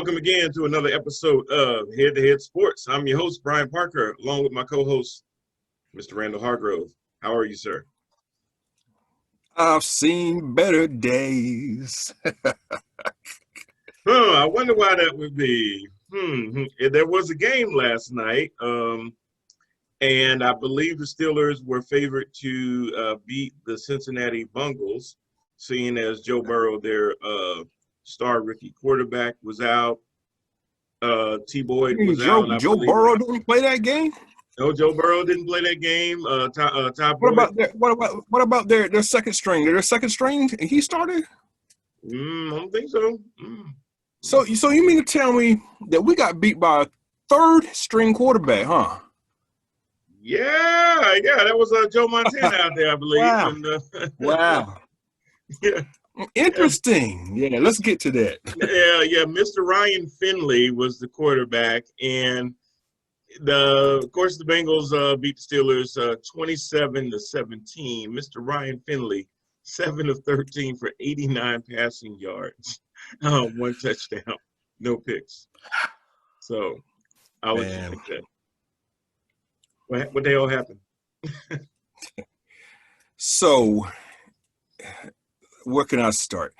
Welcome again to another episode of Head to Head Sports. I'm your host, Brian Parker, along with my co-host, Mr. Randall Hargrove. How are you, sir? I've seen better days. I wonder why that would be. There was a game last night, and I believe the Steelers were favored to beat the Cincinnati Bengals, seeing as Joe Burrow, their star rookie quarterback, was out. T-Boyd was out. Joe Burrow didn't play that game? No, Joe Burrow didn't play that game. Ty What Boyd. about their second string? Their second string, he started? I don't think so. So you mean to tell me that we got beat by a third string quarterback, huh? Yeah, that was Joe Montana out there, I believe. Wow. And, Wow. yeah. Interesting. Yeah, let's get to that. Yeah. Mr. Ryan Finley was the quarterback, and of course the Bengals beat the Steelers 27-17. Mr. Ryan Finley, 7 of 13 for 89 passing yards, 1 touchdown, no picks. So I'll let you think that. What the hell happened? So, where can I start?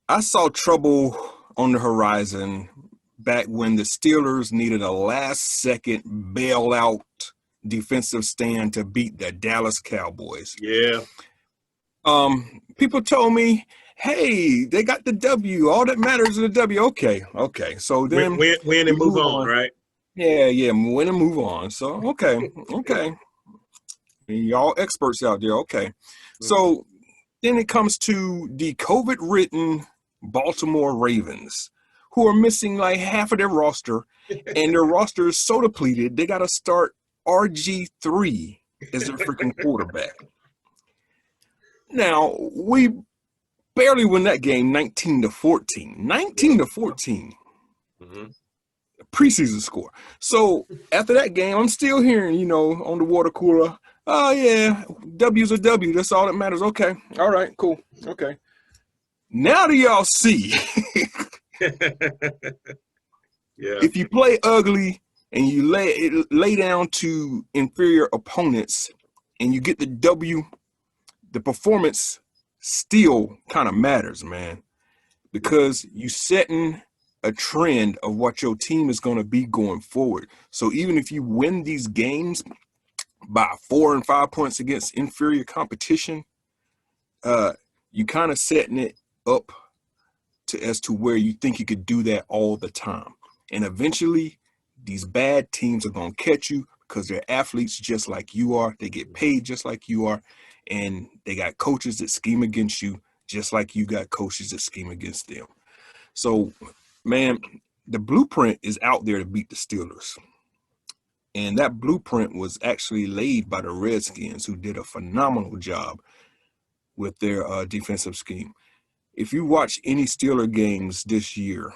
I saw trouble on the horizon back when the Steelers needed a last-second bailout defensive stand to beat the Dallas Cowboys. Yeah. People told me, hey, they got the W. All that matters is the W. Okay. So then win and move on, right? Yeah, win and move on. So, okay. Y'all experts out there, okay. So then it comes to the COVID-ridden Baltimore Ravens, who are missing like half of their roster, and their roster is so depleted, they got to start RG3 as their freaking quarterback. Now, we barely win that game 19-14. 19-14. Preseason score. So after that game, I'm still hearing, on the water cooler, oh yeah, W's a W. That's all that matters. Okay. All right, cool. Okay. Now do y'all see? Yeah. If you play ugly and you lay down to inferior opponents and you get the W, the performance still kind of matters, man, because you setting a trend of what your team is going to be going forward. So even if you win these games by 4 and 5 points against inferior competition, you kind of setting it up as to where you think you could do that all the time. And eventually, these bad teams are going to catch you because they're athletes just like you are. They get paid just like you are. And they got coaches that scheme against you just like you got coaches that scheme against them. So, man, the blueprint is out there to beat the Steelers. And that blueprint was actually laid by the Redskins, who did a phenomenal job with their defensive scheme. If you watch any Steeler games this year,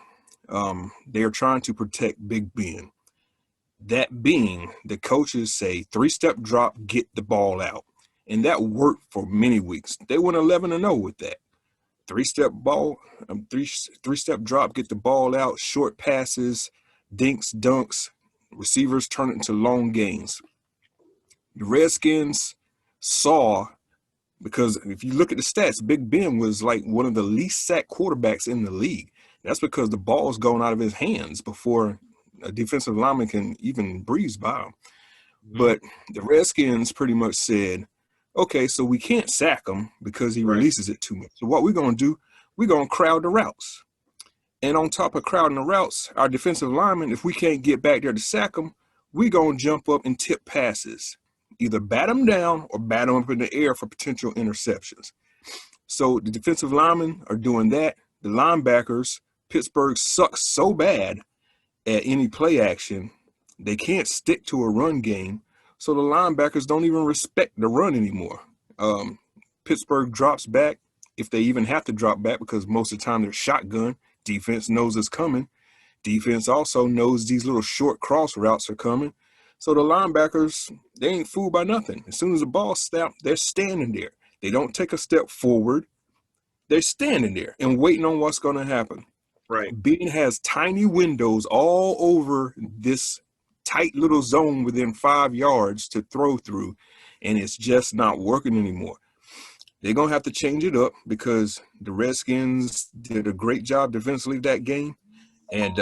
they're trying to protect Big Ben. That being, the coaches say 3-step drop, get the ball out. And that worked for many weeks. They went 11-0 with that. 3-step ball, 3-step drop, get the ball out, short passes, dinks, dunks, receivers turn it into long gains. The Redskins saw, because if you look at the stats, Big Ben was like one of the least sacked quarterbacks in the league. That's because the ball's going out of his hands before a defensive lineman can even breeze by him. But the Redskins pretty much said, okay, so we can't sack him because he releases it too much. So what we're going to do, we're going to crowd the routes. And on top of crowding the routes, our defensive linemen, if we can't get back there to sack them, we're going to jump up and tip passes. Either bat them down or bat them up in the air for potential interceptions. So the defensive linemen are doing that. The linebackers, Pittsburgh sucks so bad at any play action, they can't stick to a run game. So the linebackers don't even respect the run anymore. Pittsburgh drops back, if they even have to drop back, because most of the time they're shotgun. Defense knows it's coming. Defense also knows these little short cross routes are coming. So the linebackers, they ain't fooled by nothing. As soon as the ball snaps, they're standing there. They don't take a step forward. They're standing there and waiting on what's going to happen. Right. Ben has tiny windows all over this tight little zone within 5 yards to throw through, and it's just not working anymore. They're going to have to change it up because the Redskins did a great job defensively that game and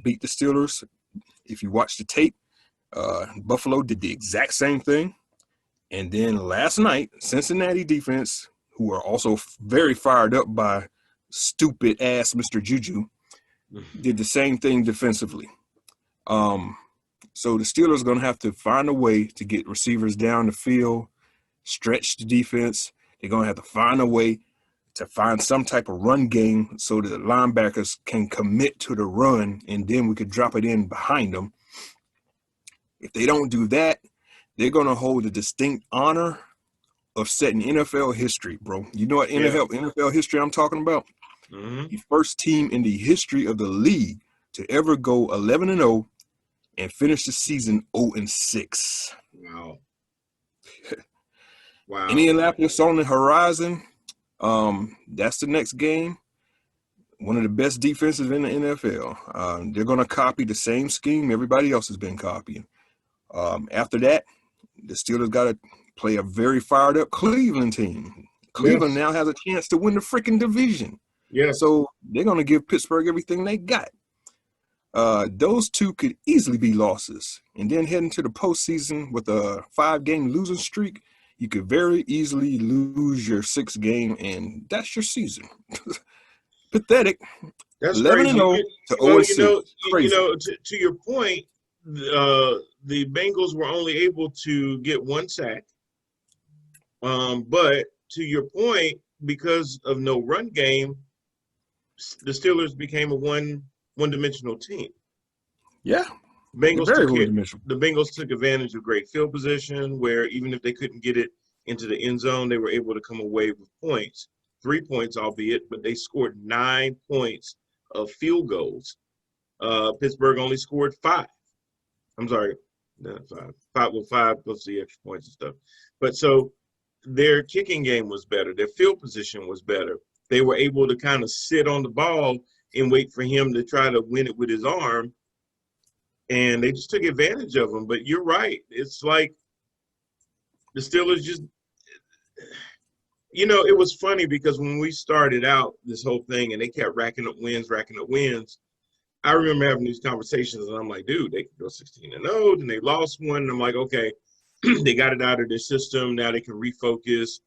beat the Steelers. If you watch the tape, Buffalo did the exact same thing. And then last night, Cincinnati defense, who are also very fired up by stupid ass Mr. Juju, did the same thing defensively. So the Steelers are going to have to find a way to get receivers down the field, stretch the defense. They're going to have to find a way to find some type of run game so that the linebackers can commit to the run, and then we could drop it in behind them. If they don't do that, they're going to hold the distinct honor of setting NFL history, bro. You know what NFL history I'm talking about? Mm-hmm. The first team in the history of the league to ever go 11-0 and finish the season 0-6. Wow. Wow. Indianapolis on the horizon. That's the next game. One of the best defenses in the NFL. They're going to copy the same scheme everybody else has been copying. After that, the Steelers got to play a very fired up Cleveland team. Cleveland now has a chance to win the freaking division. Yeah. So they're going to give Pittsburgh everything they got. Those two could easily be losses. And then heading to the postseason with a 5-game losing streak, you could very easily lose your 6th game, and that's your season. Pathetic. That's 11-0 to 0-6. To your point, the Bengals were only able to get 1 sack. But to your point, because of no run game, the Steelers became a one-dimensional team. Yeah. The Bengals took advantage of great field position where even if they couldn't get it into the end zone, they were able to come away with points. 3 points, albeit, but they scored 9 points of field goals. Pittsburgh only scored 5. I'm sorry, not 5. 5 plus the extra points and stuff. But so their kicking game was better. Their field position was better. They were able to kind of sit on the ball and wait for him to try to win it with his arm. And they just took advantage of him. But you're right. It's like the Steelers just – it was funny because when we started out this whole thing and they kept racking up wins, I remember having these conversations and I'm like, dude, they could go 16-0, then they lost one. And I'm like, okay, they got it out of their system. Now they can refocus,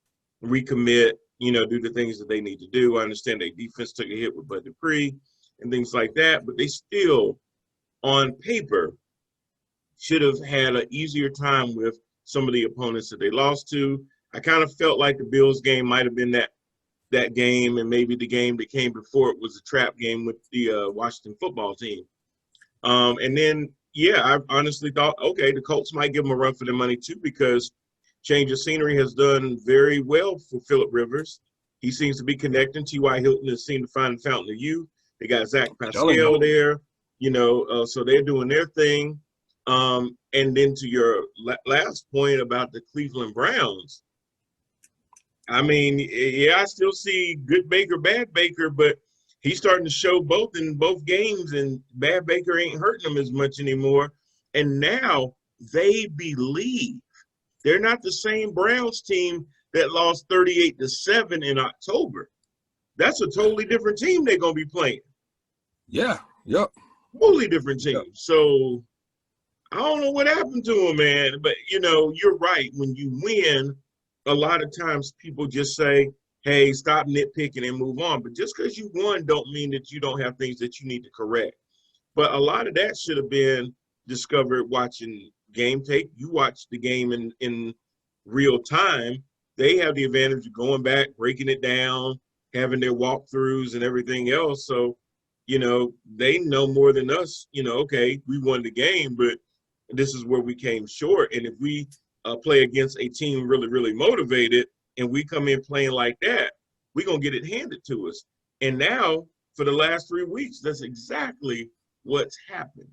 recommit, do the things that they need to do. I understand their defense took a hit with Bud Dupree and things like that, but they still, on paper, should have had an easier time with some of the opponents that they lost to. I kind of felt like the Bills game might have been that game, and maybe the game that came before it was a trap game with the Washington football team. And then, I honestly thought, okay, the Colts might give them a run for their money too because change of scenery has done very well for Phillip Rivers. He seems to be connecting. T.Y. Hilton has seemed to find the fountain of youth. They got Zach Pascal there, so they're doing their thing. And then to your last point about the Cleveland Browns, I mean, I still see good Baker, bad Baker, but he's starting to show both in both games, and bad Baker ain't hurting them as much anymore. And now they believe they're not the same Browns team that lost 38-7 in October. That's a totally different team they're going to be playing. Yeah, yep. Totally different team. Yep. So I don't know what happened to him, man. But, you're right. When you win, a lot of times people just say, hey, stop nitpicking and move on. But just because you won don't mean that you don't have things that you need to correct. But a lot of that should have been discovered watching game tape. You watch the game in real time. They have the advantage of going back, breaking it down, having their walkthroughs and everything else. So, they know more than us, okay, we won the game, but this is where we came short. And if we play against a team really, really motivated and we come in playing like that, we're going to get it handed to us. And now, for the last 3 weeks, that's exactly what's happened.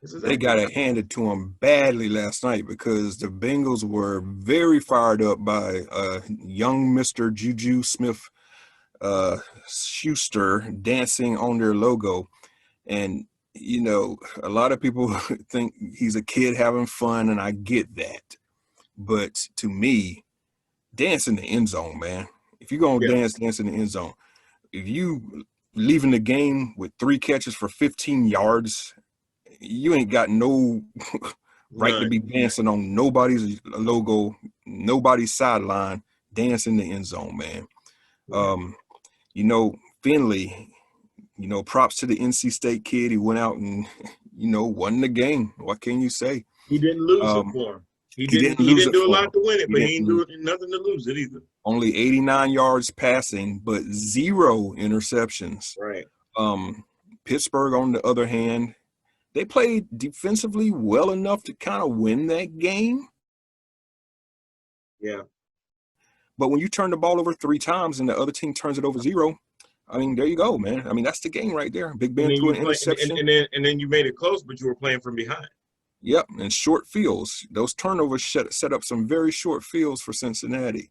They got it handed to them badly last night because the Bengals were very fired up by young Mr. Juju Smith Schuster dancing on their logo. And, you know, a lot of people think he's a kid having fun, and I get that. But to me, dance in the end zone, man. If you're going to Yeah. dance in the end zone. If you leaving the game with 3 catches for 15 yards, you ain't got no right to None. be dancing on nobody's logo, nobody's sideline, dance in the end zone, man. Yeah. You know, Finley, you know, props to the NC State kid. He went out and, you know, won the game. What can you say? He didn't lose it Um, for him. He he didn't. didn't He lose didn't it do a for lot him. to win it, He but he didn't do didn't. nothing to lose it either. Only 89 yards passing, but 0 interceptions. Right. Pittsburgh, on the other hand, they played defensively well enough to kind of win that game. Yeah. But when you turn the ball over 3 times and the other team turns it over 0, I mean, there you go, man. I mean, that's the game right there. Big And Ben then threw you an play, interception. and then you made it close, but you were playing from behind. Yep, and short fields. Those turnovers set up some very short fields for Cincinnati.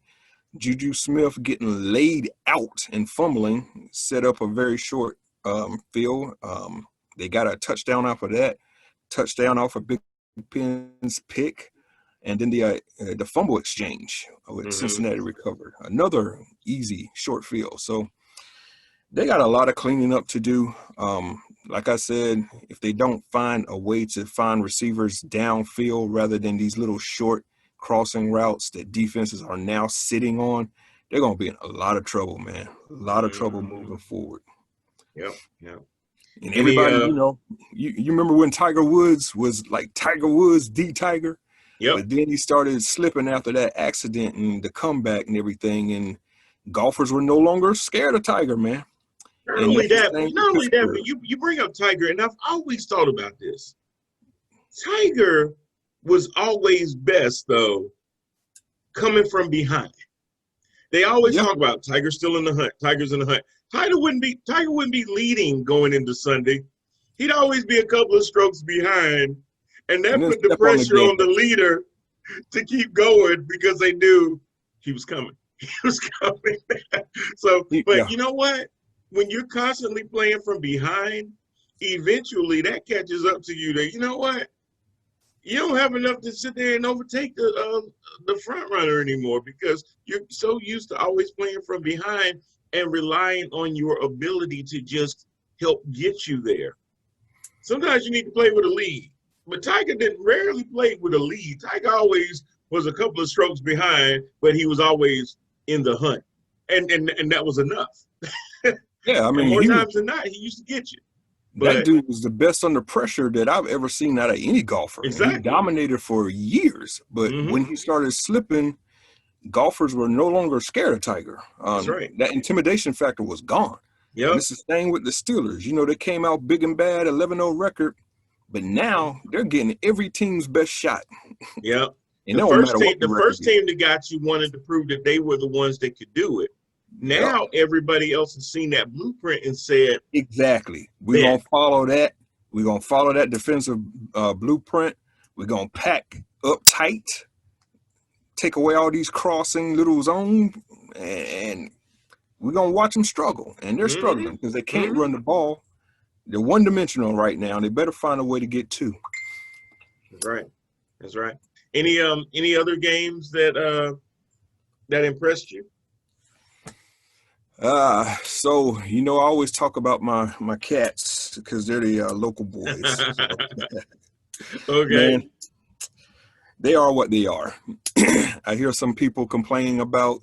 Juju Smith getting laid out and fumbling set up a very short field. They got a touchdown off of that, touchdown off of Big Ben's pick, and then the fumble exchange with Cincinnati recovered. Another easy short field. So they got a lot of cleaning up to do. Like I said, if they don't find a way to find receivers downfield rather than these little short crossing routes that defenses are now sitting on, they're going to be in a lot of trouble, man. A lot of trouble moving forward. Yep. Yep. And everybody, you know, you remember when Tiger Woods was like Tiger Woods, the Tiger? Yep. But then he started slipping after that accident and the comeback and everything, and golfers were no longer scared of Tiger, man. Not And only that's the that, same not only that, Pittsburgh. but you bring up Tiger, and I've always thought about this. Tiger was always best, though, coming from behind. They always talk about Tiger's still in the hunt. Tiger's in the hunt. Tiger wouldn't be leading going into Sunday. He'd always be a couple of strokes behind, and that put the pressure on the leader to keep going because they knew he was coming. He was coming. So, but you know what? When you're constantly playing from behind, eventually that catches up to you. That, you know what? You don't have enough to sit there and overtake the front runner anymore because you're so used to always playing from behind and relying on your ability to just help get you there. Sometimes you need to play with a lead, but Tiger didn't rarely play with a lead. Tiger always was a couple of strokes behind, but he was always in the hunt, and that was enough. Yeah, I mean, and more times than not, he used to get you. But that dude was the best under pressure that I've ever seen out of any golfer. Exactly. And he dominated for years, but when he started slipping, golfers were no longer scared of Tiger. That's right. That intimidation factor was gone. Yep. And it's the same with the Steelers. You know, they came out big and bad, 11-0 record, but now they're getting every team's best shot. Yep. And the first team that got you wanted to prove that they were the ones that could do it. Now everybody else has seen that blueprint and said, exactly. We're going to follow that. We're going to follow that defensive blueprint. We're going to pack up tight, take away all these crossing little zones, and we're going to watch them struggle. And they're struggling because they can't run the ball. They're one-dimensional right now, and they better find a way to get 2. That's right. That's right. Any other games that impressed you? So, you know, I always talk about my cats because they're the local boys. Okay. Man, they are what they are. I hear some people complaining about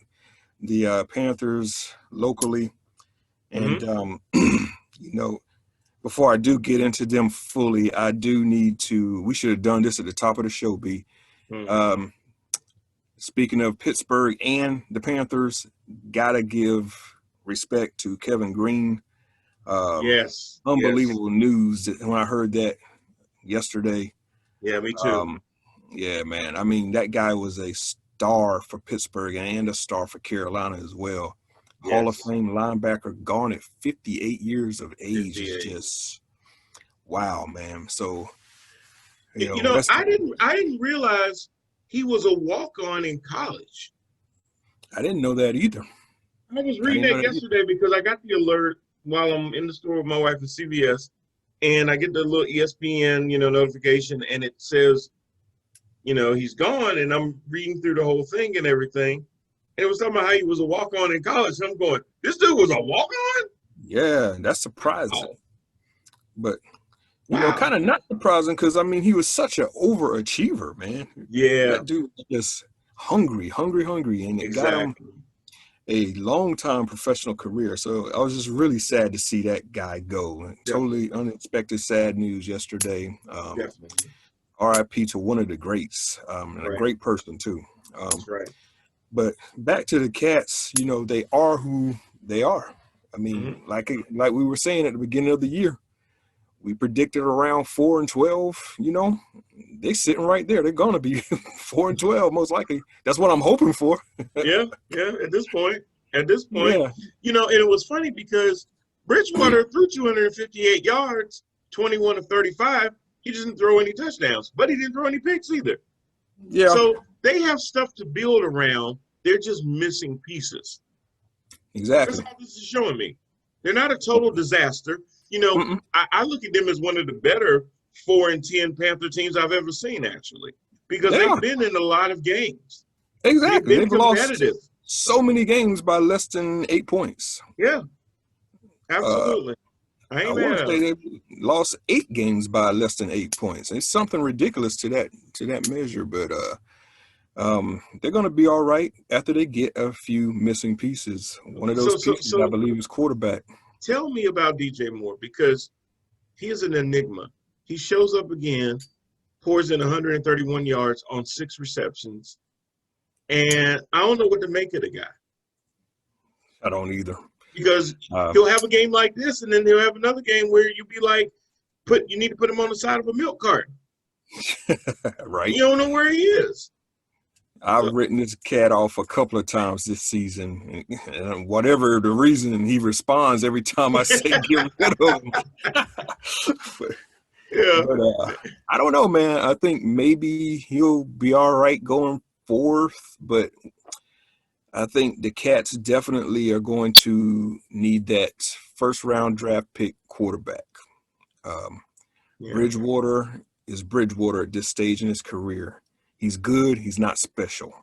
the Panthers locally. And, you know, before I do get into them fully, I do need to, we should have done this at the top of the show, B. Speaking of Pittsburgh and the Panthers, gotta give respect to Kevin Green. Yes. Unbelievable news when I heard that yesterday. Yeah, me too. Yeah, man. I mean, that guy was a star for Pittsburgh and a star for Carolina as well. Yes. Hall of Fame linebacker, gone at 58 years of age. Is just wow, man. So you know I didn't realize he was a walk-on in college. I didn't know that either. I was I reading didn't know that that either. yesterday because I got the alert while I'm in the store with my wife at CVS, and I get the little ESPN, notification, and it says, he's gone, and I'm reading through the whole thing and everything, and it was talking about how he was a walk-on in college. And I'm going, this dude was a walk-on? Yeah, that's surprising. Oh, But wow. kind of not surprising because I mean he was such an overachiever, man. Yeah, That dude was just hungry, hungry, hungry, and it got him exactly. a long time professional career. So I was just really sad to see that guy go. Totally Definitely, unexpected, sad news yesterday. definitely. RIP to one of the greats, and a Right. great person too. That's right. But back to the Cats, they are who they are. I Hmm. mean, like we were saying at the beginning of the year, we predicted around 4-12. They're sitting right there. They're gonna be 4-12 most likely. That's what I'm hoping for. Yeah, yeah. At this point, Yeah, and it was funny because Bridgewater threw 258 yards, 21 of 35. He didn't throw any touchdowns, but he didn't throw any picks either. yeah, So they have stuff to build around. They're just missing pieces. That's exactly. all this is showing me. They're not a total disaster. Mm-mm. I look at them as one of the better 4-10 Panther teams I've ever seen, actually, because They they've are. been in a lot of games. They've Exactly. been They've lost competitive. so many games by less than 8 points. Yeah, Uh, absolutely. I I ain't want mad to at say them. they've lost 8 games by less than 8 points. It's something ridiculous to that measure, but they're going to be all right after they get a few missing pieces. One of those So, so, pieces, I so, believe, is quarterback. tell me about DJ Moore because he is an enigma. He shows up again, pours in 131 yards on 6 receptions, and I don't know what to make of the guy I don't either. because Uh, he'll have a game like this, and then he'll have another game where you be like, you need to put him on the side of a milk carton. right. You don't know where he is. I've So, written this cat off a couple of times this season, and whatever the reason, he responds every time I say get rid of him. but yeah, but I don't know, man. I think maybe he'll be all right going fourth, but I think the Cats definitely are going to need that first round draft pick quarterback. Um, yeah, Bridgewater is Bridgewater at this stage in his career. He's good. He's not special.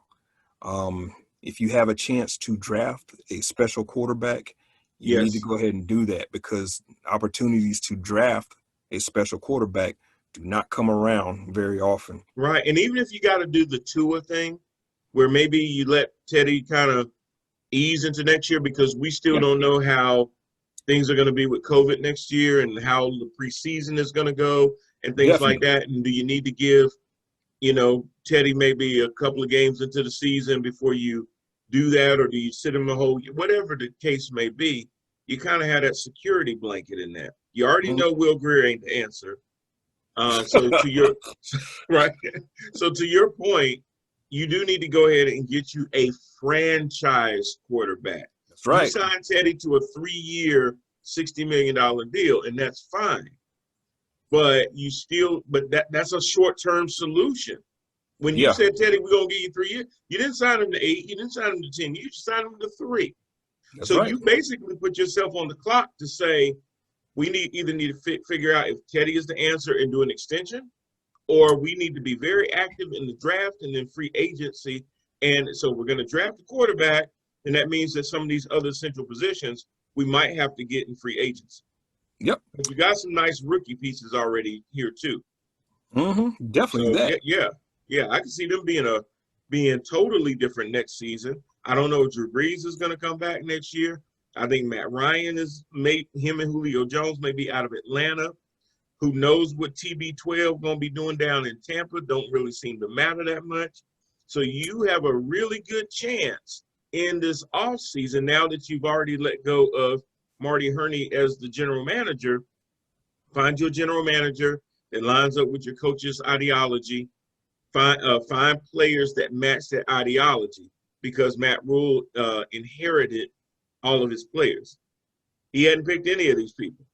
If you have a chance to draft a special quarterback, you need to yes, go ahead and do that because opportunities to draft a special quarterback do not come around very often. right. And even if you got to do the Tua thing, where maybe you let Teddy kind of ease into next year because we still Yeah, don't know how things are going to be with COVID next year and how the preseason is going to go and things like definitely. that. And do you need to give, Teddy maybe a couple of games into the season before you do that, or do you sit him the whole year? Whatever the case may be, you kind of have that security blanket in that. You already Mhm. know Will Greer ain't the answer. So to your right, so to your point, you do need to go ahead and get you a franchise quarterback. That's You right. signed Teddy to a 3-year, $60 million deal, and that's fine. But that's a short-term solution. When you Yeah, said Teddy, we're gonna give you 3 years, you didn't sign him to 8, you didn't sign him to 10, you signed him to 3. that's So right. you basically put yourself on the clock to say we need to figure out if Teddy is the answer and do an extension, or we need to be very active in the draft and then free agency. And so we're going to draft the quarterback, and that means that some of these other central positions we might have to get in free agency. Yep. But you got some nice rookie pieces already here too. Definitely So that. yeah, I can see them being totally different next season. I don't know if Drew Brees is going to come back next year. I think Matt Ryan him and Julio Jones may be out of Atlanta. Who knows what TB12 going to be doing down in Tampa? Don't really seem to matter that much. So you have a really good chance in this offseason now that you've already let go of Marty Herney as the general manager. Find your general manager that lines up with your coach's ideology. Find players that match that ideology because Matt Rule inherited all of his players. He hadn't picked any of these people.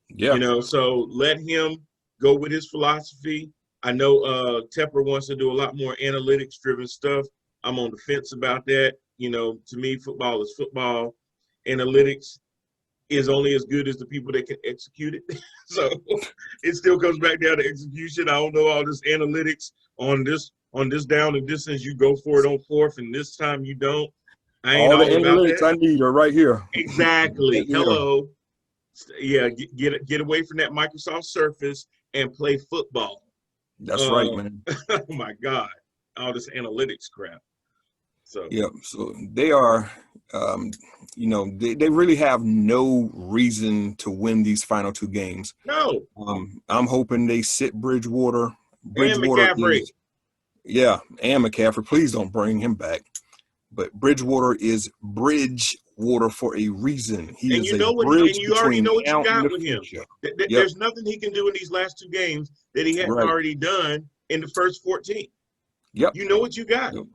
Yeah. So let him go with his philosophy. I know Tepper wants to do a lot more analytics driven stuff. I'm on the fence about that. You know, to me, football is football. Analytics is only as good as the people that can execute it. So it still comes back down to execution. I don't know all this analytics on this down and distance. You go for it on fourth, and this time you don't. I ain't All the all about analytics that. I need are right here. Exactly. Right here. Hello. Yeah, get away from that Microsoft Surface and play football. That's right, man. Oh my God, all this analytics crap. So Yeah, so they are, they really have no reason to win these final two games. no, I'm hoping they sit Bridgewater. and Bridgewater McCaffrey. and McCaffrey. Please don't bring him back. But Bridgewater is Bridgewater for a reason. He And is you a know what bridge you already between know what you now and got the with him. future. There's nothing he can do in these last two games that he hadn't Right. already done in the first 14. Yep. You know what you got. Yep.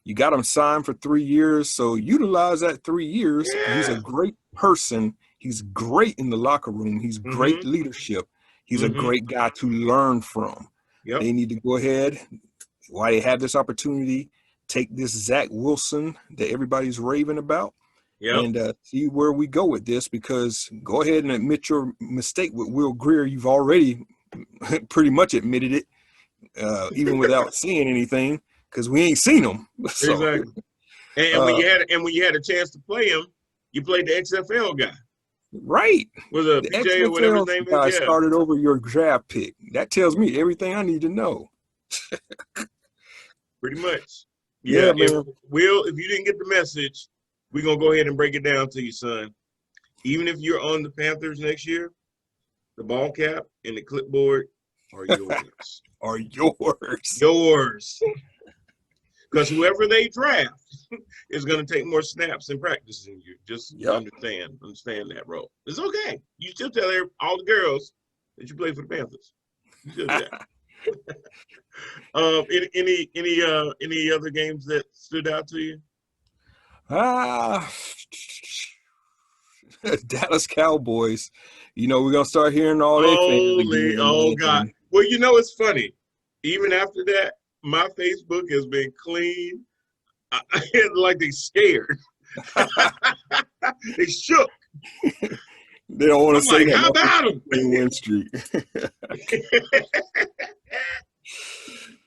You got him signed for 3 years, so utilize that 3 years. Yeah. He's a great person. He's great in the locker room. He's great leadership. He's a great guy to learn from. Yep. They need to go ahead, while they have this opportunity, take this Zach Wilson that everybody's raving about, and see where we go with this, because go ahead and admit your mistake with Will Greer. You've already pretty much admitted it, even without seeing anything, because we ain't seen him. So, exactly. And when you had a chance to play him, you played the XFL guy. Right. Was a The PJ or whatever his name XFL guy is. Yeah. started over your draft pick. That tells me everything I need to know. Pretty much. Yeah, man. If you didn't get the message, we're gonna go ahead and break it down to you, son. Even if you're on the Panthers next year, the ball cap and the clipboard are yours. Are yours. Yours. Because whoever they draft is going to take more snaps and practice than you. Just understand that role. It's okay. You still tell all the girls that you play for the Panthers. You still do that. Any other games that stood out to you? Dallas Cowboys. You know, we're gonna start hearing all their fans again. Oh God. Well, you know, it's funny. Even after that, my Facebook has been clean. Like they scared. They shook. They don't want to say that. How about them? Win streak.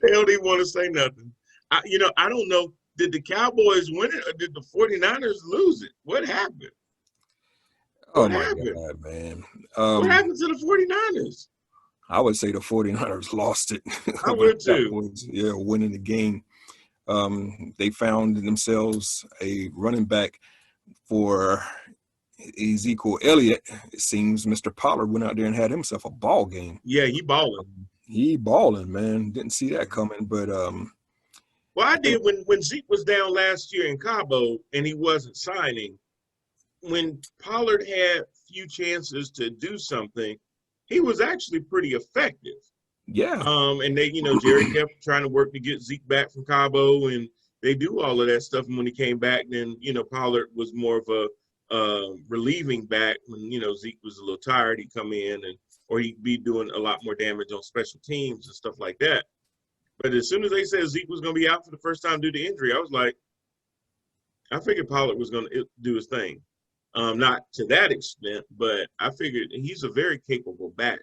They don't even want to say nothing. I don't know. Did the Cowboys win it or did the 49ers lose it? What happened? Oh, my God, man. What happened to the 49ers? I would say the 49ers lost it. I would too. Cowboys, winning the game. They found themselves a running back for Ezekiel Elliott. It seems Mr. Pollard went out there and had himself a ball game. Yeah, he balling. He balling, man. Didn't see that coming, but well, I did when Zeke was down last year in Cabo and he wasn't signing. When Pollard had few chances to do something, he was actually pretty effective. Yeah. And they, Jerry kept trying to work to get Zeke back from Cabo, and they do all of that stuff. And when he came back, then, Pollard was more of a relieving back. When, Zeke was a little tired, he'd come in or he'd be doing a lot more damage on special teams and stuff like that. But as soon as they said Zeke was going to be out for the first time due to injury, I was like, I figured Pollard was going to do his thing. Not to that extent, but I figured he's a very capable back.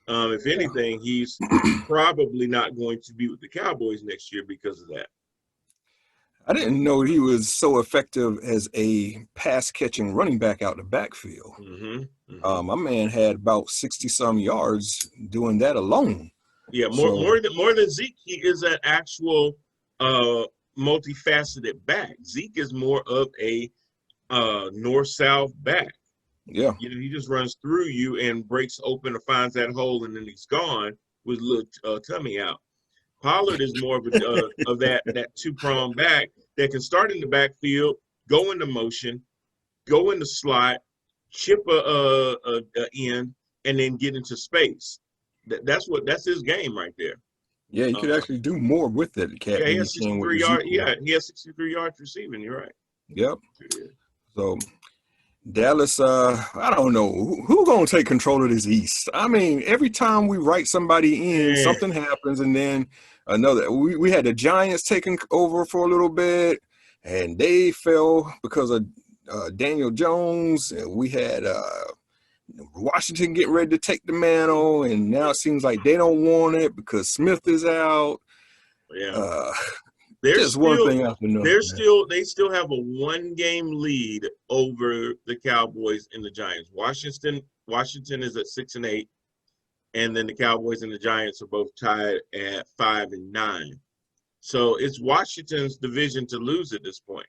If anything, he's probably not going to be with the Cowboys next year because of that. I didn't know he was so effective as a pass-catching running back out the backfield. My man had about 60-some yards doing that alone. Yeah, more than Zeke, he is an actual multifaceted back. Zeke is more of a north-south back. Yeah. He just runs through you and breaks open or finds that hole, and then he's gone with a little tummy out. Pollard is more of that two-pronged back that can start in the backfield, go into motion, go in the slot, chip a end, and then get into space. That's his game right there. Yeah, he could actually do more with it. Yeah, he has 63 yards. Yeah, he has 63 yards receiving. You're right. Yep. So Dallas, I don't know who gonna take control of this East. I mean, every time we write somebody in, Man, something happens, and then another. We had the Giants taking over for a little bit, and they fell because of Daniel Jones. And we had Washington getting ready to take the mantle, and now it seems like they don't want it because Smith is out. yeah. Uh, They're just one still thing after another, they're man. still they still have a 1 game lead over the Cowboys and the Giants. Washington is at 6-8, and then the Cowboys and the Giants are both tied at 5-9. So it's Washington's division to lose at this point.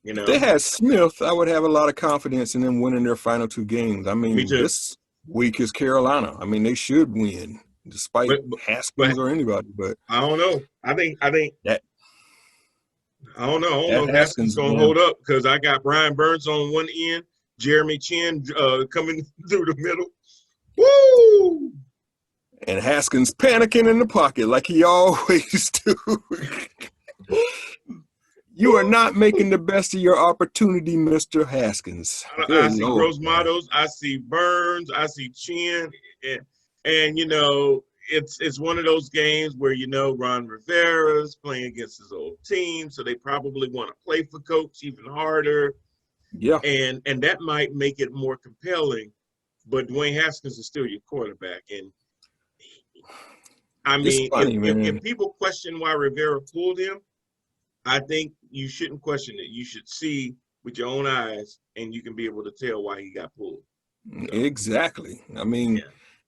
You If they know, had Smith, I would have a lot of confidence in them winning their final two games. I me mean, too. this week is Carolina. I mean, they should win despite But Haskins or anybody. But I don't know. I think that I don't know. I don't that know if Haskins Haskins, gonna man, hold up because I got Brian Burns on one end, Jeremy Chin coming through the middle. Woo! and Haskins panicking in the pocket like he always do. You are not making the best of your opportunity, Mr. Haskins. I Good see Lord, Gross man. Matos, I see Burns, I see Chin, and it's one of those games where Ron Rivera's playing against his old team, so they probably want to play for coach even harder, Yeah, and that might make it more compelling. But Dwayne Haskins is still your quarterback, and I it's mean, funny, if man. people question why Rivera pulled him, I think you shouldn't question it. You should see with your own eyes, and you can be able to tell why he got pulled. So, Exactly. I mean, yeah,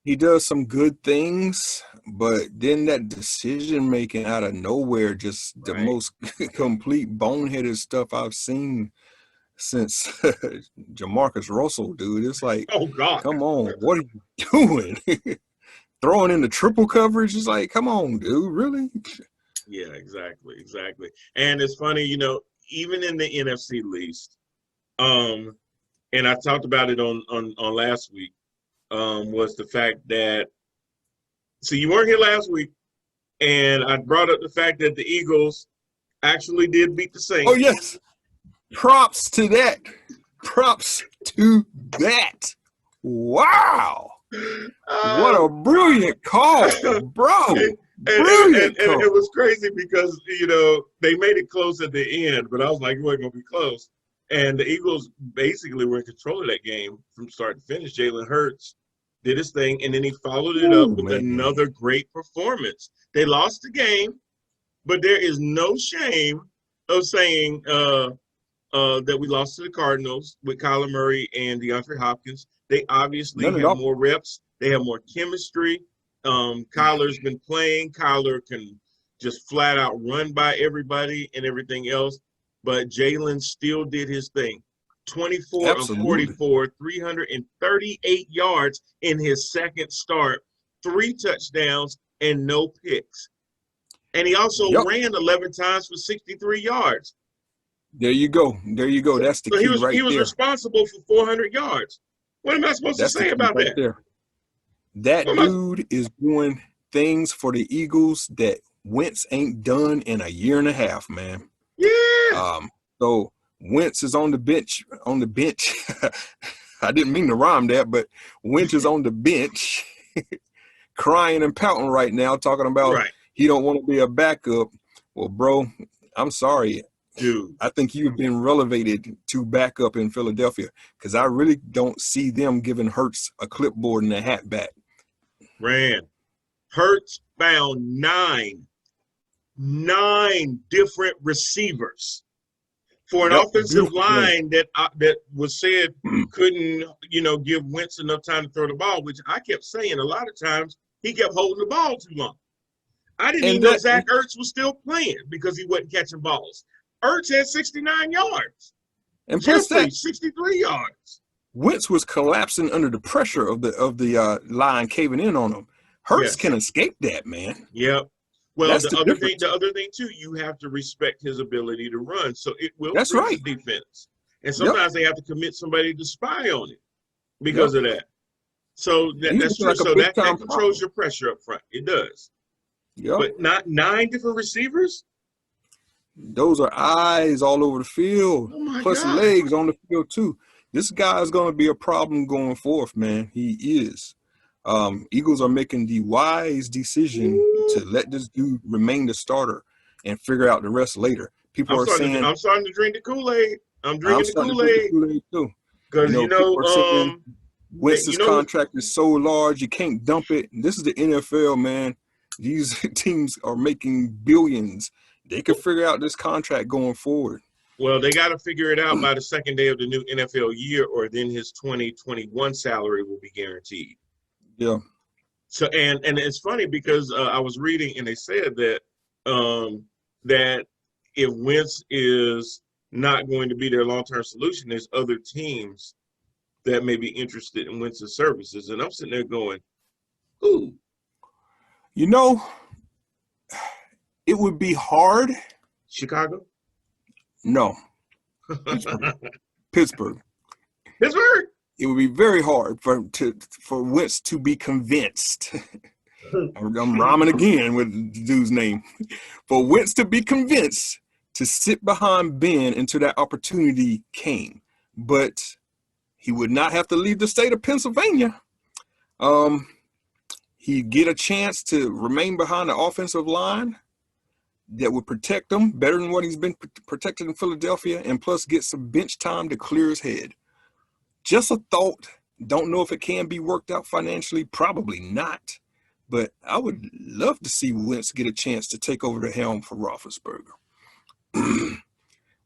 he does some good things, but then that decision making out of nowhere, just the right. most complete boneheaded stuff I've seen since Jamarcus Russell, dude. It's like, Oh God. come on, what are you doing? Throwing in the triple coverage is like, come on, dude, really? Yeah, exactly. And it's funny, even in the NFC least, um, and I talked about it on last week, was the fact that so you weren't here last week, and I brought up the fact that the Eagles actually did beat the Oh, Saints. yes. Props to that. Props to that. Wow. What Um, a brilliant call, bro. and, Brilliant and call. it was crazy because they made it close at the end, but I was like, it wasn't gonna be close. And the Eagles basically were in control of that game from start to finish. Jalen Hurts did his thing, and then he followed it up Ooh, with man. another great performance. They lost the game, but there is no shame of saying that we lost to the Cardinals with Kyler Murray and DeAndre Hopkins. They obviously None at have all. more reps. They have more chemistry. Kyler's been playing. Kyler can just flat out run by everybody and everything else. But Jalen still did his thing. 24 of Absolutely. 44, 338 yards in his second start, 3 touchdowns, and no picks. And he also Yep. ran 11 times for 63 yards. There you go. There you go. So, That's the so he key was he right was there. responsible for 400 yards. What am I supposed to That's the say key about right that? there. What That am I, dude is doing things for the Eagles that Wentz ain't done in a year and a half, man. yeah. So Wentz is on the bench. On the bench. I didn't mean to rhyme that, but Wentz is on the bench, crying and pouting right now, talking about Right, he don't want to be a backup. Well, bro, I'm sorry. dude. I think you've been relegated to backup in Philadelphia because I really don't see them giving Hurts a clipboard and a hat back. Ran. Hurts found nine different receivers for an Yep, offensive beautiful game. line that was said couldn't give Wentz enough time to throw the ball, which I kept saying a lot of times he kept holding the ball too long. I didn't even And know that Zach Ertz was still playing because he wasn't catching balls. Ertz had 69 yards. and plus Jeffrey, that 63 yards. Wentz was collapsing under the pressure of the line caving in on him. Hurts can Yes. escape that, man. Yep. Well, That's the the other thing, difference. the other thing too, you have to respect his ability to run. So it will That's freeze the right. defense. And Yep. sometimes they have to commit somebody to spy on it because Yep. of that. So He's that's looking true. like a So big that time controls problem. your pressure up front. It does. Yep. But not 9 different receivers? Those are eyes all over the field, Oh my plus God. legs on the field too. This guy is going to be a problem going forth, man. He is. Eagles are making the wise decision Ooh. to let this dude remain the starter and figure out the rest later. People are saying, I'm starting to drink the Kool-Aid. I'm I'm drinking the starting to drink the Kool-Aid Kool-Aid too. because People are saying Wentz's you know contract is so large you can't dump it. This is the NFL, man. These teams are making billions. They could figure out this contract going forward. well, they got to figure it out by the second day of the new NFL year, or then his 2021 salary will be guaranteed. Yeah. So and it's funny because I was reading and they said that that if Wentz is not going to be their long-term solution, there's other teams that may be interested in Wentz's services. And I'm sitting there going, ooh. You know, it would be hard. Chicago? No. Pittsburgh. Pittsburgh. Pittsburgh? It would be very hard for Wentz to be convinced. I'm rhyming again with the dude's name. For Wentz to be convinced to sit behind Ben until that opportunity came. But he would not have to leave the state of Pennsylvania. He'd get a chance to remain behind the offensive line that would protect him better than what he's been protected in Philadelphia, and plus get some bench time to clear his head. Just a thought. Don't know if it can be worked out financially. Probably not. But I would love to see Wentz get a chance to take over the helm for Roethlisberger.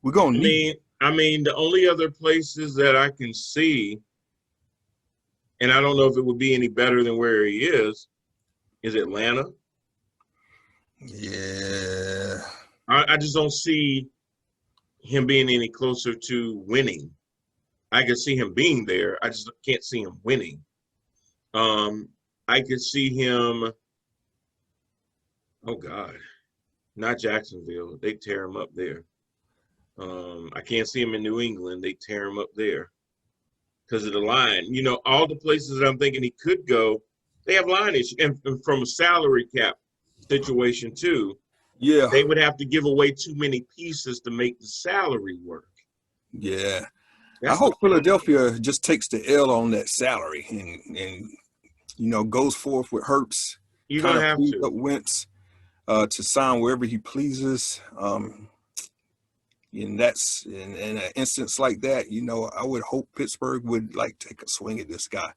We're going to need. I mean, the only other places that I can see, and I don't know if it would be any better than where he is Atlanta. Yeah. I just don't see him being any closer to winning. I can see him being there. I just can't see him winning. I could see him, oh God, not Jacksonville. They tear him up there. I can't see him in New England. They tear him up there because of the line. You know, all the places that I'm thinking he could go, they have line issues. And from a salary cap situation too, Yeah. they would have to give away too many pieces to make the salary work. Yeah. That's I hope Philadelphia just takes the L on that salary and goes forth with Hurts. You're going to have to. Up Wentz to sign wherever he pleases. And that's in an instance like that, I would hope Pittsburgh would take a swing at this guy.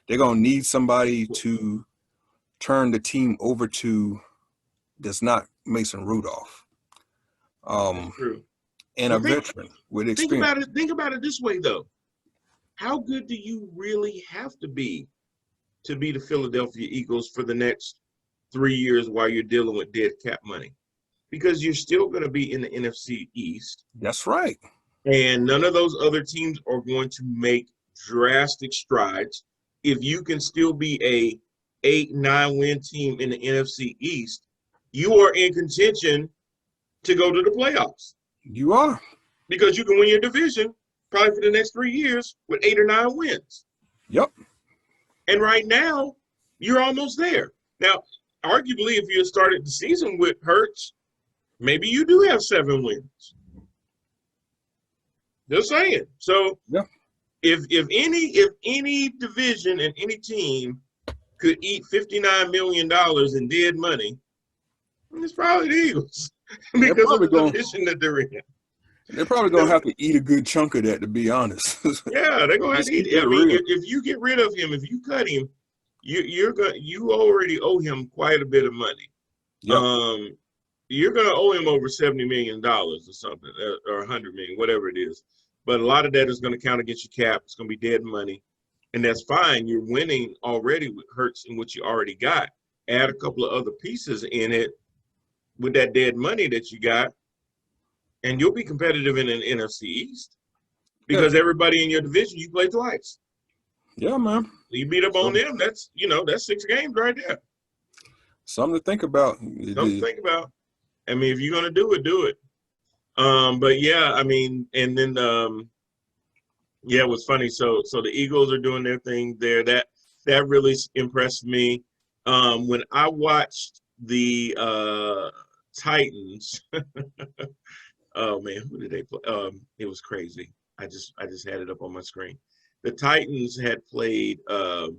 They're going to need somebody to turn the team over to that's not Mason Rudolph. That's true. And a veteran with experience. Think about it this way, though. How good do you really have to be the Philadelphia Eagles for the next 3 years while you're dealing with dead cap money? Because you're still going to be in the NFC East. That's right. And none of those other teams are going to make drastic strides. If you can still be a 8-9 win team in the NFC East, you are in contention to go to the playoffs. You are. Because you can win your division probably for the next 3 years with 8 or 9 wins. Yep. And right now, you're almost there. Now, arguably, if you had started the season with Hurts, maybe you do have 7 wins. Just saying. So, yeah. If any division and any team could eat $59 million in dead money, it's probably the Eagles because of the division that they're in. They're probably gonna have to eat a good chunk of that, to be honest. Yeah, they're gonna have to eat it. I mean, if you get rid of him, if you cut him, you already owe him quite a bit of money. Yep. You're gonna owe him over $70 million or something, or $100 million, whatever it is. But a lot of that is going to count against your cap. It's going to be dead money, and that's fine. You're winning already with Hurts and what you already got. Add a couple of other pieces in it with that dead money that you got, and you'll be competitive in an NFC East because everybody in your division you play twice. Yeah, man. You beat up on them. That's 6 games right there. Something to think about. Something to think about. I mean, if you're going to do it, do it. But yeah, I mean, and then it was funny. So the Eagles are doing their thing there. That really impressed me. When I watched the Titans. Oh man, who did they play? It was crazy. I just had it up on my screen. The Titans had played. Oh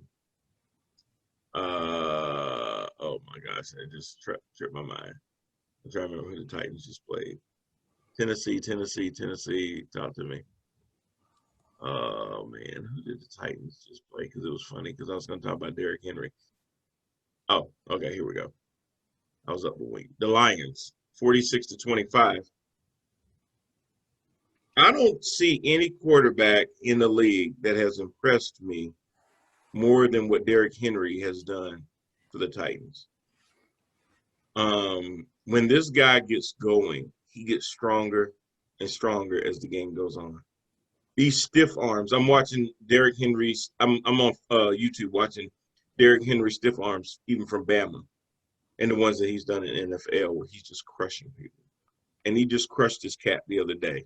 my gosh, I just tripped my mind. I'm trying to remember who the Titans just played. Tennessee. Talk to me. Oh man, who did the Titans just play? Because it was funny. Because I was going to talk about Derrick Henry. Oh, okay, here we go. I was up a week. The Lions, 46-25. I don't see any quarterback in the league that has impressed me more than what Derrick Henry has done for the Titans. When this guy gets going, he gets stronger and stronger as the game goes on. These stiff arms. I'm watching Derrick Henry's. I'm on YouTube watching Derrick Henry stiff arms, even from Bama, and the ones that he's done in NFL, where he's just crushing people. And he just crushed his cat the other day.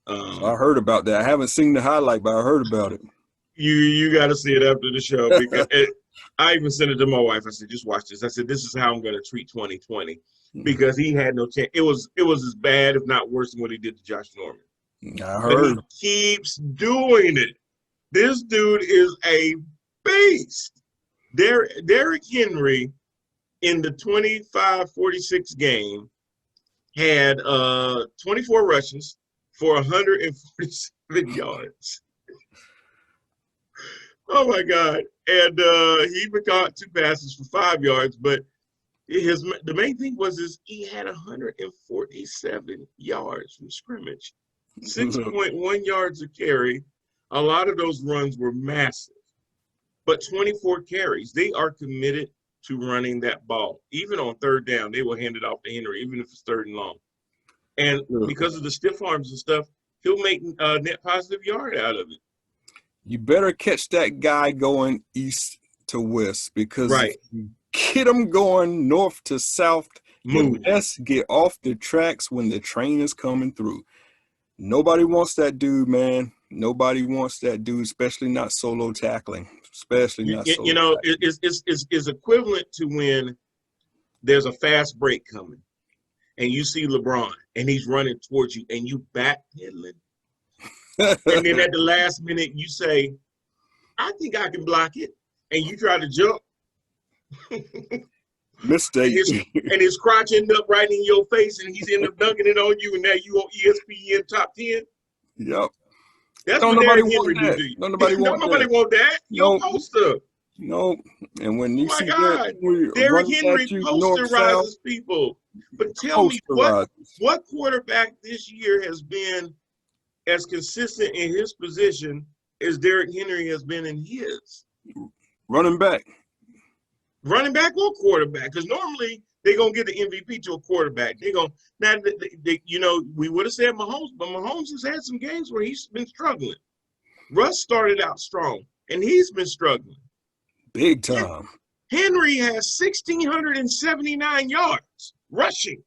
So I heard about that. I haven't seen the highlight, but I heard about it. You got to see it after the show because I even sent it to my wife. I said, just watch this. I said, this is how I'm going to treat 2020 because he had no chance. It was as bad, if not worse, than what he did to Josh Norman. I heard. But he keeps doing it. This dude is a beast. Derrick Henry in the 25-46 game had 24 rushes for 147 yards. Oh my God! And he caught 2 passes for 5 yards, but the main thing was he had 147 yards from scrimmage, 6.1 yards a carry. A lot of those runs were massive, but 24 carries. They are committed to running that ball. Even on third down, they will hand it off to Henry, even if it's third and long. And because of the stiff arms and stuff, he'll make net positive yard out of it. You better catch that guy going east to west because right. If you get him going north to south, move. Best get off the tracks when the train is coming through. Nobody wants that dude, man. Nobody wants that dude, especially not solo tackling. Especially not solo tackling. It's equivalent to when there's a fast break coming and you see LeBron and he's running towards you and you backpedaling. And then at the last minute, you say, I think I can block it. And you try to jump. Mistake. and his crotch end up right in your face and he's end up dunking it on you and now you on ESPN top 10. Yep. That's don't what Derrick Henry do to you. Nobody want that. You're a poster. No. And when you see God. Derrick Henry posterizes people. But tell me what quarterback this year has been as consistent in his position as Derrick Henry has been in his. Running back or quarterback, because normally they're going to get the MVP to a quarterback. They're going now. We would have said Mahomes, but Mahomes has had some games where he's been struggling. Russ started out strong, and he's been struggling. Big time. Henry has 1,679 yards rushing.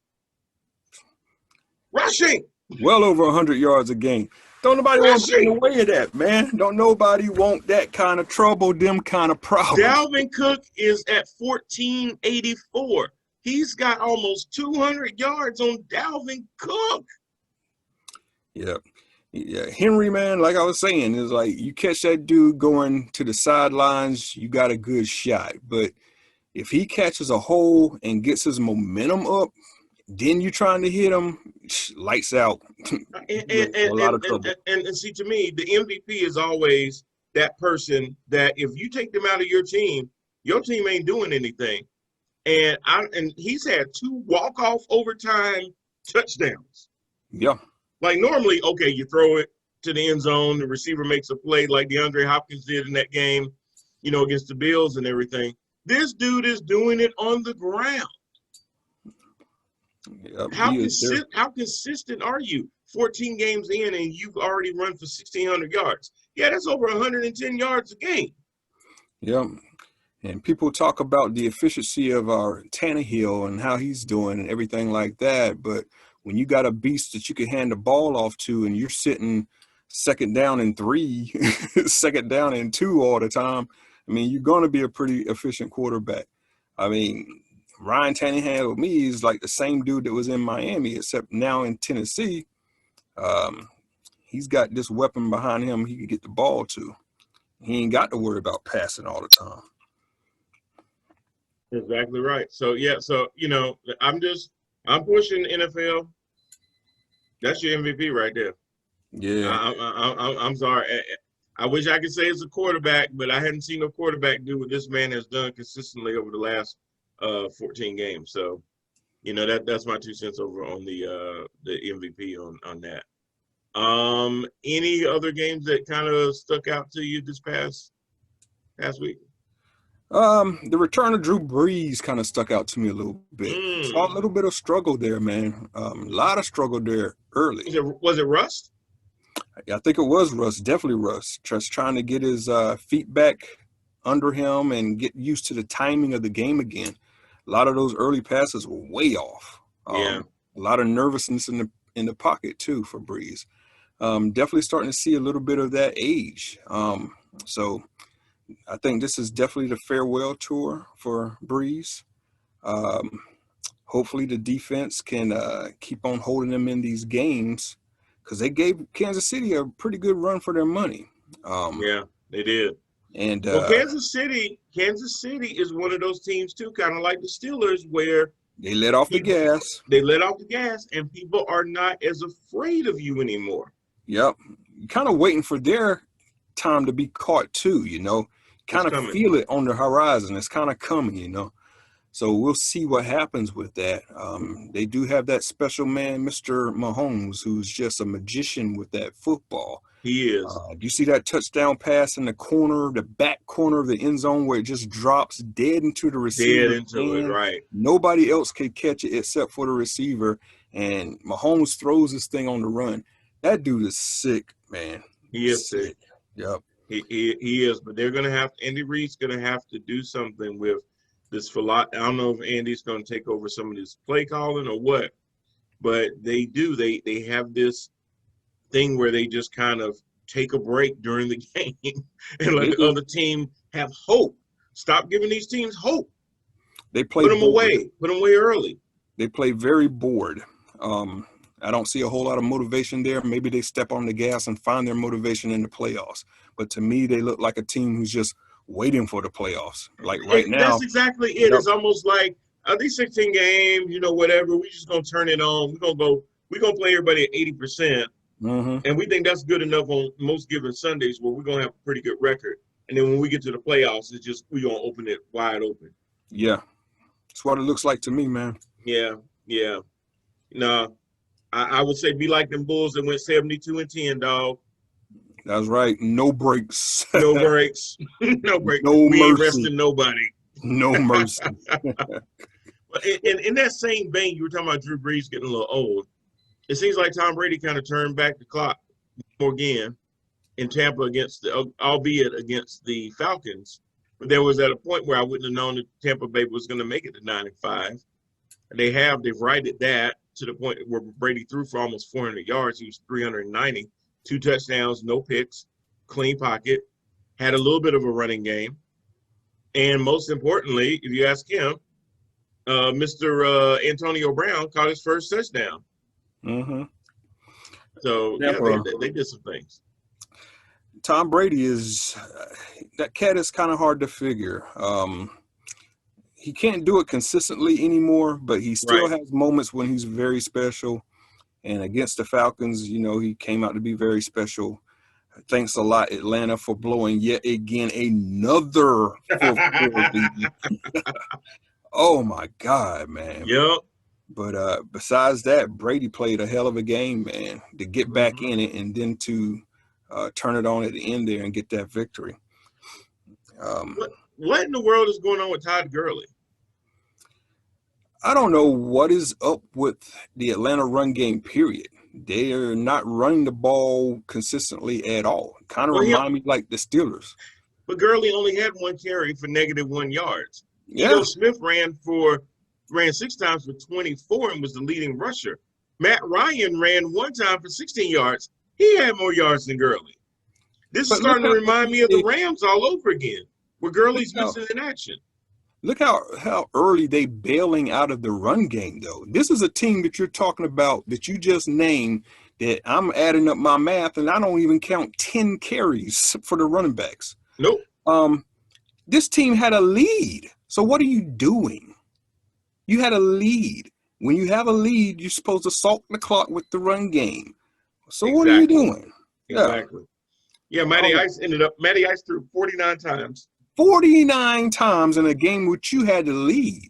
Well over 100 yards a game. Don't nobody want to get in the way of that, man. Don't nobody want that kind of trouble, them kind of problems. Dalvin Cook is at 1,484. He's got almost 200 yards on Dalvin Cook. Yeah. Henry, man, like I was saying, is like you catch that dude going to the sidelines, you got a good shot. But if he catches a hole and gets his momentum up, then you trying to hit him, lights out. A lot of trouble. And see, to me, the MVP is always that person that if you take them out of your team ain't doing anything. And he's had 2 walk-off overtime touchdowns. Yeah. Like normally, okay, you throw it to the end zone, the receiver makes a play like DeAndre Hopkins did in that game, against the Bills and everything. This dude is doing it on the ground. Yep, how consistent are you? 14 games in and you've already run for 1,600 yards. Yeah, that's over 110 yards a game. Yeah, and people talk about the efficiency of our Tannehill and how he's doing and everything like that. But when you got a beast that you can hand the ball off to and you're sitting 2nd down and 3, 2nd down and 2 all the time, I mean, you're going to be a pretty efficient quarterback. I mean, Ryan Tannehill with me is like the same dude that was in Miami, except now in Tennessee. He's got this weapon behind him he can get the ball to. He ain't got to worry about passing all the time. Exactly right. So yeah, so I'm pushing NFL. That's your MVP right there. Yeah. I'm sorry. I wish I could say it's a quarterback, but I hadn't seen a quarterback do what this man has done consistently over the last 14 games. So, that's my 2 cents over on the MVP on that. Any other games that kind of stuck out to you this past week? The return of Drew Brees kind of stuck out to me a little bit. Saw a little bit of struggle there, man. A lot of struggle there early. Was it rust? I think it was Russ, definitely Russ. Just trying to get his feet back under him and get used to the timing of the game again. A lot of those early passes were way off. Yeah. A lot of nervousness in the pocket too for Brees. Definitely starting to see a little bit of that age. So I think this is definitely the farewell tour for Brees. Hopefully the defense can keep on holding them in these games, because they gave Kansas City a pretty good run for their money. Yeah, they did. And Kansas City is one of those teams too, kind of like the Steelers, where they let off the gas. They let off the gas, and people are not as afraid of you anymore. Yep. Kind of waiting for their time to be caught too, kind of feel it on the horizon. It's kind of coming, So we'll see what happens with that. They do have that special man, Mr. Mahomes, who's just a magician with that football. He is. Do you see that touchdown pass in the back corner of the end zone, where it just drops dead into the receiver? Dead into it, right. Nobody else can catch it except for the receiver, and Mahomes throws this thing on the run. That dude is sick, man. He is sick. Yep. He is, but Andy Reid's going to have to do something with this philosophy. I don't know if Andy's going to take over some of this play calling or what, but they do. They have this thing where they just kind of take a break during the game and let the other team have hope. Stop giving these teams hope. They play Put them away early. They play very bored. I don't see a whole lot of motivation there. Maybe they step on the gas and find their motivation in the playoffs. But to me, they look like a team who's just waiting for the playoffs. Like right now. That's exactly it. It's almost like these 16 games, whatever, we're just going to turn it on. We're going to play everybody at 80%. Mm-hmm. And we think that's good enough on most given Sundays where we're going to have a pretty good record. And then when we get to the playoffs, we're going to open it wide open. Yeah. That's what it looks like to me, man. Yeah. No, I would say be like them Bulls that went 72-10, dog. That's right. No breaks. No breaks. No breaks. No we mercy. Ain't resting nobody. No mercy. In that same vein, you were talking about Drew Brees getting a little old. It seems like Tom Brady kind of turned back the clock again in Tampa albeit against the Falcons. But there was at a point where I wouldn't have known that Tampa Bay was going to make it to 9-5. They've righted that to the point where Brady threw for almost 400 yards. He was 390, 2 touchdowns, no picks, clean pocket, had a little bit of a running game. And most importantly, if you ask him, Mr. Antonio Brown caught his first touchdown. Mm-hmm. So, they did some things. Tom Brady that cat is kind of hard to figure. He can't do it consistently anymore, but he still has moments when he's very special. And against the Falcons, he came out to be very special. Thanks a lot, Atlanta, for blowing yet again another fourth quarter lead. Oh, my God, man. Yep. But besides that, Brady played a hell of a game, man, to get back in it and then to turn it on at the end there and get that victory. What in the world is going on with Todd Gurley? I don't know what is up with the Atlanta run game, period. They are not running the ball consistently at all. Kind of remind me like the Steelers. But Gurley only had 1 carry for -1 yards. Yeah. Smith ran 6 times for 24 and was the leading rusher. Matt Ryan ran 1 time for 16 yards. He had more yards than Gurley. This is starting to remind me of the Rams all over again, where Gurley's missing in action. Look how early they bailing out of the run game, though. This is a team that you're talking about that you just named that I'm adding up my math, and I don't even count 10 carries for the running backs. Nope. This team had a lead. So what are you doing? You had a lead. When you have a lead, you're supposed to salt the clock with the run game. So Exactly. what are you doing? Exactly. Yeah, Matty Ice threw 49 times. 49 times in a game which you had to lead.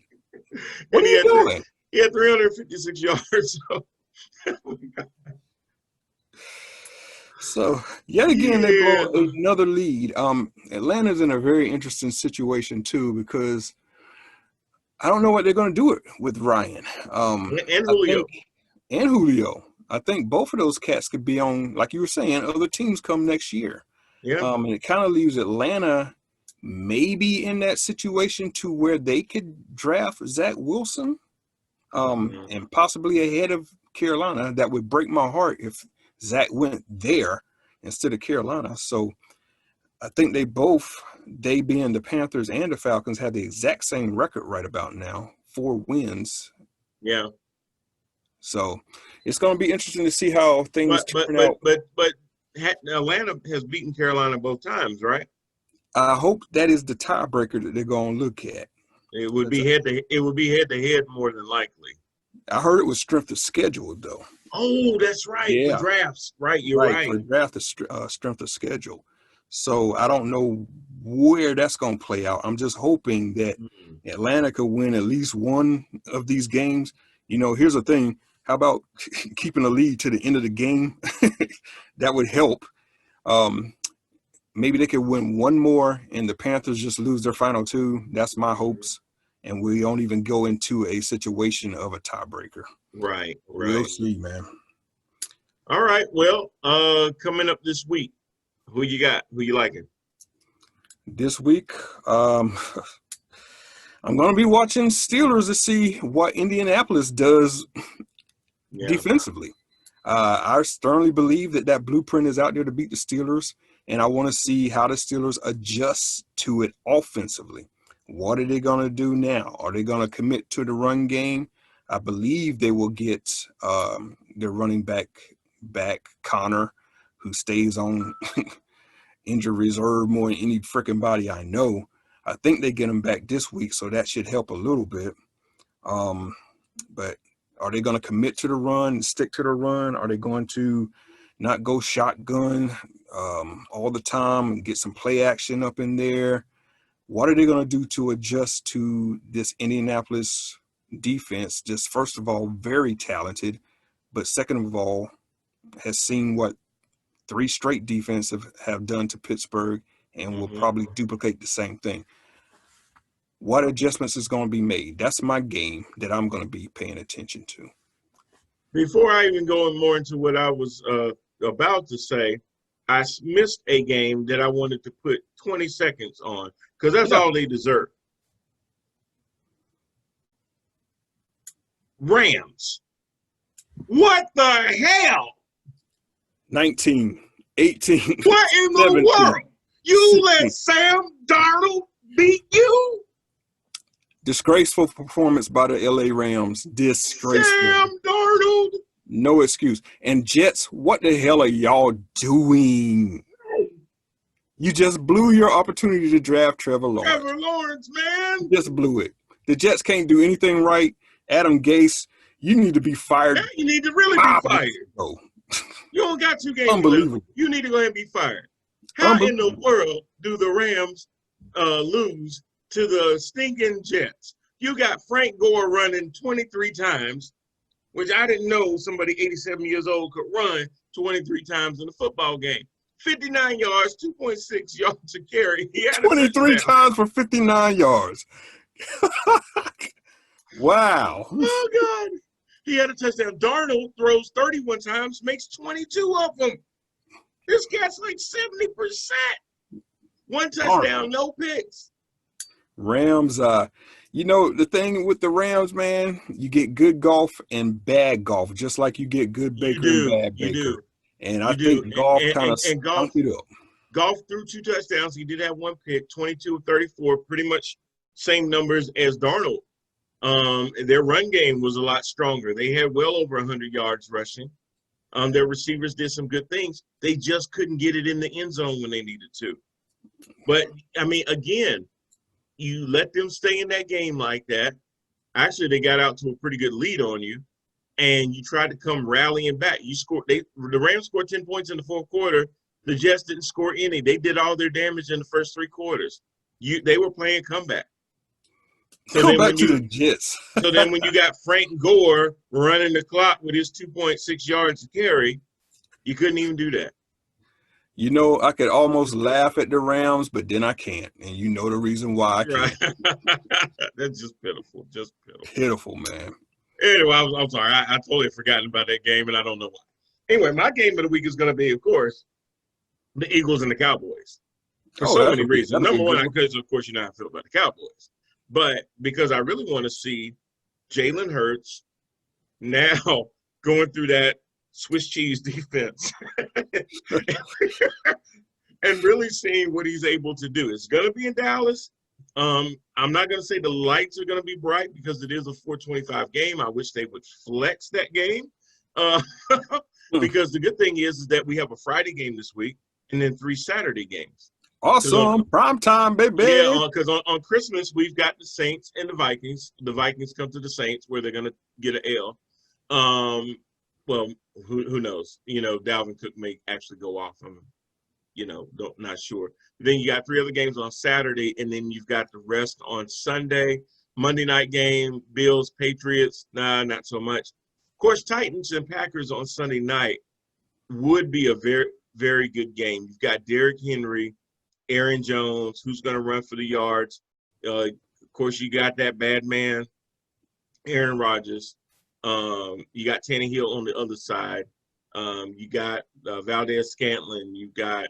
What are you doing? He had 356 yards. So yet again, they blow another lead. Atlanta's in a very interesting situation too, because I don't know what they're going to do with Ryan. And Julio. And Julio. I think both of those cats could be on, like you were saying, other teams come next year. Yeah. And it kind of leaves Atlanta maybe in that situation to where they could draft Zach Wilson, and possibly ahead of Carolina. That would break my heart if Zach went there instead of Carolina. So I think they being the Panthers and the Falcons, have the exact same record right about now, 4 wins. Yeah. So it's going to be interesting to see how things turn out. But Atlanta has beaten Carolina both times, right? I hope that is the tiebreaker that they're going to look at. It would be head to head more than likely. I heard it was strength of schedule, though. Oh, that's right. Yeah. For drafts, right? You're right. For draft, strength of schedule. So I don't know where that's going to play out. I'm just hoping that Atlanta could win at least one of these games. You know, here's the thing. How about keeping a lead to the end of the game? That would help. Maybe they could win one more and the Panthers just lose their final 2. That's my hopes. And we don't even go into a situation of a tiebreaker. Right. We'll see, man. All right. Well, coming up this week, who you got? Who you liking? This week, I'm going to be watching Steelers to see what Indianapolis does defensively. I sternly believe that blueprint is out there to beat the Steelers, and I want to see how the Steelers adjust to it offensively. What are they going to do now? Are they going to commit to the run game? I believe they will get their running back Connor, who stays on injured reserve more than any freaking body I know. I think they get him back this week, so that should help a little bit. But are they going to commit to the run and stick to the run? Are they going to not go shotgun all the time and get some play action up in there? What are they going to do to adjust to this Indianapolis defense? Just first of all, very talented, but second of all, has seen what 3 straight defensive have done to Pittsburgh and will probably duplicate the same thing. What adjustments is going to be made? That's my game that I'm going to be paying attention to. Before I even go more into what I was about to say, I missed a game that I wanted to put 20 seconds on because that's all they deserve. Rams. What the hell? 19, 18. What in the 17, world? You 16. let Sam Darnold beat you? Disgraceful performance by the LA Rams. Disgraceful. Sam Darnold. No excuse. And Jets, what the hell are y'all doing? You just blew your opportunity to draft Trevor Lawrence. Trevor Lawrence, man. You just blew it. The Jets can't do anything right. Adam Gase, you need to be fired. Yeah, you need to really be fired. You don't got 2 games Unbelievable. left. You need to go ahead and be fired. How in the world do the Rams lose to the stinking Jets? You got Frank Gore running 23 times, which I didn't know somebody 87 years old could run 23 times in a football game. 59 yards, 2.6 yards to carry. He had 23 times for 59 yards. Wow. Oh, God. He had a touchdown. Darnold throws 31 times, makes 22 of them. This guy's like 70%. 1 touchdown, no picks. Rams, you know, the thing with the Rams, man, you get good golf and bad golf, just like you get good Baker and bad Baker. And I think golf kind of stunk it up. Golf threw 2 touchdowns. He did have 1 pick, 22 of 34, pretty much same numbers as Darnold. Their run game was a lot stronger. They had well over 100 yards rushing. Their receivers did some good things. They just couldn't get it in the end zone when they needed to. But, I mean, again, you let them stay in that game like that. Actually, they got out to a pretty good lead on you, and you tried to come rallying back. The Rams scored 10 points in the fourth quarter. The Jets didn't score any. They did all their damage in the first three quarters. They were playing comeback. So come back to the Jets. So then when you got Frank Gore running the clock with his 2.6 yards to carry, you couldn't even do that. You know, I could almost laugh at the Rams, but then I can't. And you know the reason why I can't. Right. That's just pitiful. Just pitiful. Pitiful, man. Anyway, I'm sorry. I totally forgotten about that game, and I don't know why. Anyway, my game of the week is going to be, of course, the Eagles and the Cowboys. For so many reasons. Number one, because, of course, you know how I feel about the Cowboys. But because I really want to see Jalen Hurts now going through that Swiss cheese defense and really seeing what he's able to do. It's going to be in Dallas. I'm not going to say the lights are going to be bright because it is a 425 game. I wish they would flex that game because the good thing is that we have a Friday game this week and then 3 Saturday games. Awesome. Prime time, baby. Yeah, because on Christmas, we've got the Saints and the Vikings. The Vikings come to the Saints where they're going to get an L. Well, who knows? You know, Dalvin Cook may actually go off on them. You know, not sure. Then you got 3 other games on Saturday, and then you've got the rest on Sunday. Monday night game, Bills, Patriots. Nah, not so much. Of course, Titans and Packers on Sunday night would be a very, very good game. You've got Derrick Henry, Aaron Jones, who's going to run for the yards. Of course, you got that bad man, Aaron Rodgers. You got Tannehill on the other side. You got Valdez-Scantling. You got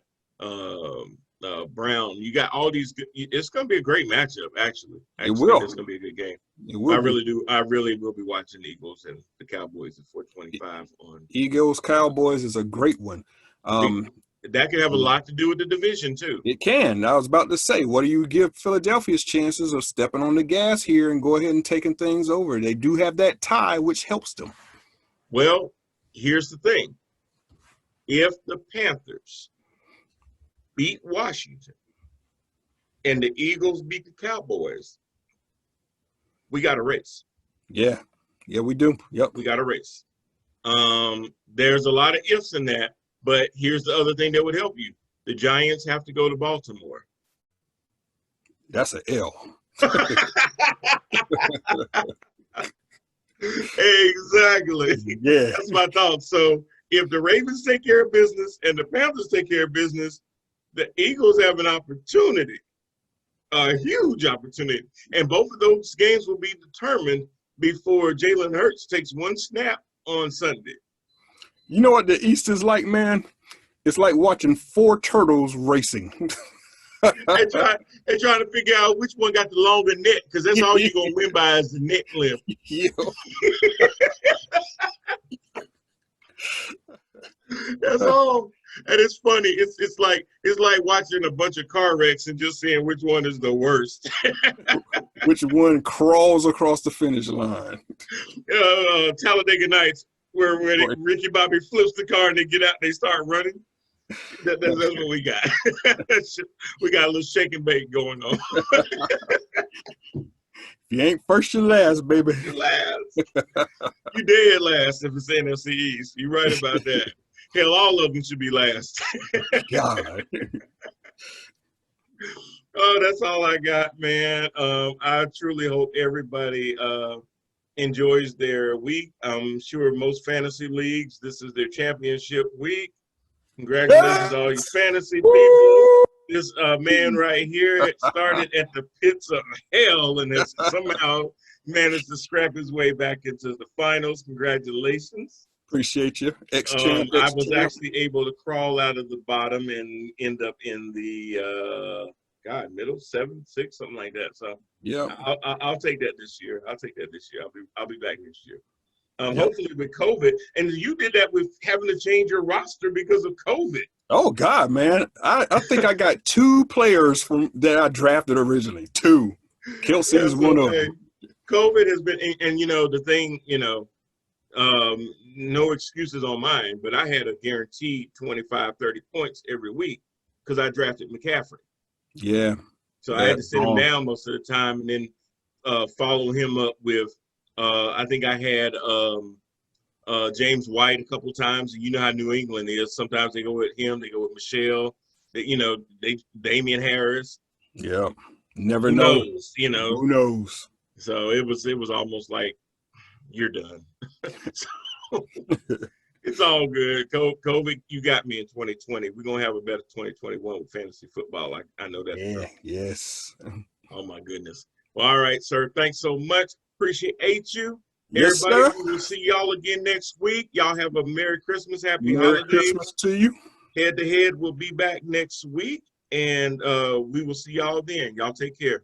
Brown. You got all these good. It's going to be a great matchup, actually. It will. It's going to be a good game. It will. I really do. I really will be watching the Eagles and the Cowboys at 425 on. Eagles Cowboys is a great one. That could have a lot to do with the division, too. It can. I was about to say, what do you give Philadelphia's chances of stepping on the gas here and go ahead and taking things over? They do have that tie, which helps them. Well, here's the thing. If the Panthers beat Washington and the Eagles beat the Cowboys, we got a race. Yeah. Yeah, we do. Yep. We got a race. There's a lot of ifs in that. But here's the other thing that would help you. The Giants have to go to Baltimore. That's an L. Exactly. Yeah. That's my thought. So if the Ravens take care of business and the Panthers take care of business, the Eagles have an opportunity, a huge opportunity. And both of those games will be determined before Jalen Hurts takes one snap on Sunday. You know what the East is like, man? It's like watching 4 turtles racing. They're trying to figure out which one got the longer neck, because that's all you're going to win by is the neck length. That's all. And it's funny. It's like watching a bunch of car wrecks and just seeing which one is the worst. Which one crawls across the finish line. Talladega Nights. Where Ricky Bobby flips the car and they get out and they start running. That's what we got. We got a little shake and bake going on. If you ain't first, you last, baby. You last. You dead last if it's NFC East. You're right about that. Hell, all of them should be last. God. Oh, that's all I got, man. I truly hope everybody enjoys their week. I'm sure most fantasy leagues, this is their championship week. Congratulations to all you fantasy people. This man right here started at the pits of hell and has somehow managed to scrap his way back into the finals. Congratulations. Appreciate you. I was actually able to crawl out of the bottom and end up in the middle 7, 6, something like that. So yeah, I'll take that this year. I'll be back next year. Hopefully with COVID, and you did that with having to change your roster because of COVID. Oh God, man! I think I got 2 players from that I drafted originally. 2. Kelsey's one of Hey, them. COVID has been, and you know, the thing, you know, no excuses on mine, but I had a guaranteed 25, 30 points every week because I drafted McCaffrey. Yeah, So I had that to sit him wrong. down most of the time and then follow him up with, I think I had James White a couple of times. You know how New England is. Sometimes they go with him, they go with Michelle, you know, Damian Harris. Yeah, never Who know. knows, you know? Who knows? So it was almost like you're done. So it's all good. COVID, you got me in 2020. We're gonna have a better 2021 with fantasy football. I know that for Yeah, yes. oh my goodness. Well, all right, sir. Thanks so much. Appreciate you. Yes, Everybody, sir. we will see y'all again next week. Y'all have a Merry Christmas, Happy Merry Holidays. Christmas to you. Head to Head will be back next week, and we will see y'all then. Y'all take care.